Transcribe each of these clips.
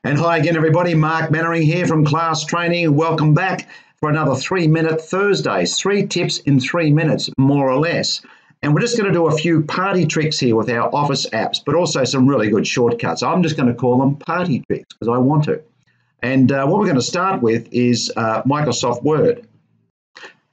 And hi again, everybody. Mark Mannering here from Class Training. Welcome back for another 3-minute Thursdays. 3 tips in 3 minutes, more or less. And we're just going to do a few party tricks here with our Office apps, but also some really good shortcuts. I'm just going to call them party tricks because I want to. And what we're going to start with is Microsoft Word.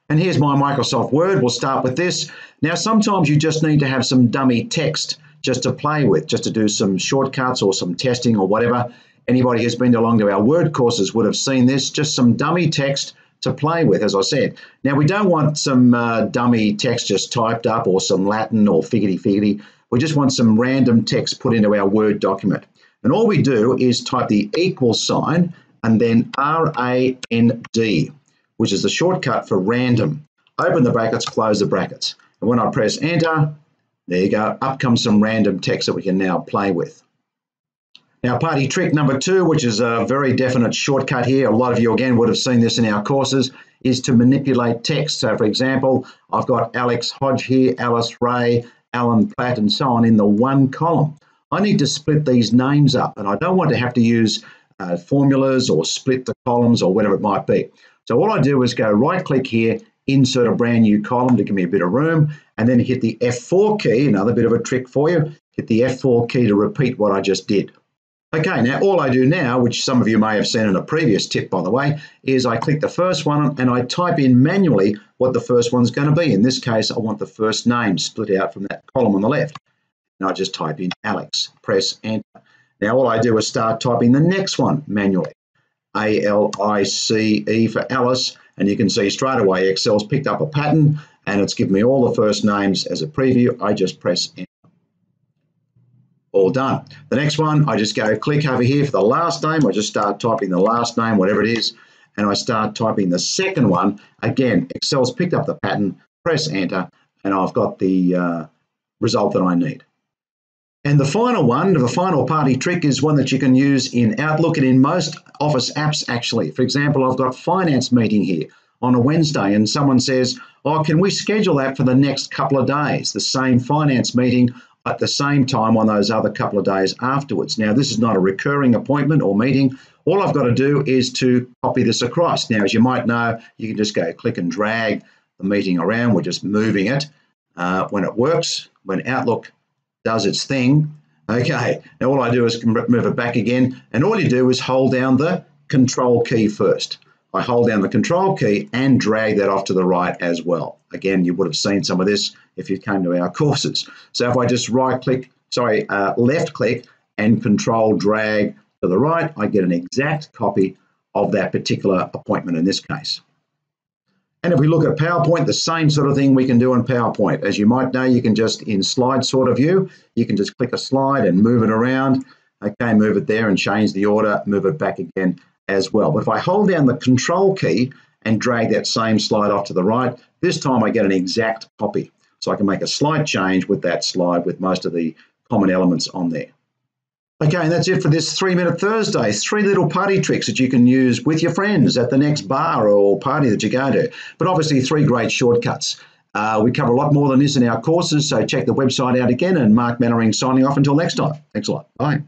And here's my Microsoft Word. We'll start with this. Now, sometimes you just need to have some dummy text just to play with, just to do some shortcuts or some testing or whatever. Anybody who's been along to our Word courses would have seen this, just some dummy text to play with, as I said. Now, we don't want some dummy text just typed up or some Latin or figgity-figgity. We just want some random text put into our Word document. And all we do is type the equal sign and then R-A-N-D, which is the shortcut for random. Open the brackets, close the brackets. And when I press enter, there you go, up comes some random text that we can now play with. Now, party trick number 2, which is a very definite shortcut here, a lot of you again would have seen this in our courses, is to manipulate text. So, for example, I've got Alex Hodge here, Alice Ray, Alan Platt, and so on in the one column. I need to split these names up, and I don't want to have to use formulas or split the columns or whatever it might be. So all I do is go right-click here, insert a brand new column to give me a bit of room, and then hit the F4 key, another bit of a trick for you, hit the F4 key to repeat what I just did. Okay, now all I do now, which some of you may have seen in a previous tip, by the way, is I click the first one and I type in manually what the first one's going to be. In this case, I want the first name split out from that column on the left. And I just type in Alex, press enter. Now all I do is start typing the next one manually. A-L-I-C-E for Alice, and you can see straight away Excel's picked up a pattern and it's given me all the first names as a preview. I just press enter. All done. The next one, I just go click over here for the last name. I just start typing the last name, whatever it is, and I start typing the second one. Again, Excel's picked up the pattern, press enter, and I've got the result that I need. And the final one, the final party trick, is one that you can use in Outlook and in most Office apps, actually. For example, I've got finance meeting here on a Wednesday, and someone says, oh, can we schedule that for the next couple of days, the same finance meeting at the same time on those other couple of days afterwards. Now, this is not a recurring appointment or meeting. All I've got to do is to copy this across. Now, as you might know, you can just go click and drag the meeting around. We're just moving it when it works, when Outlook does its thing. Okay, now all I do is move it back again, and all you do is hold down the Control key first. I hold down the Control key and drag that off to the right as well. Again, you would have seen some of this if you came to our courses. So if I just left click and Control drag to the right, I get an exact copy of that particular appointment in this case. And if we look at PowerPoint, the same sort of thing we can do in PowerPoint. As you might know, you can just, in slide sort of view, you can just click a slide and move it around. Okay, move it there and change the order, move it back again as well. But if I hold down the Control key and drag that same slide off to the right, this time I get an exact copy. So I can make a slight change with that slide with most of the common elements on there. Okay, and that's it for this 3-minute Thursday. 3 little party tricks that you can use with your friends at the next bar or party that you go to. But obviously 3 great shortcuts. We cover a lot more than this in our courses, so check the website out again. And Mark Mannering signing off until next time. Thanks a lot. Bye.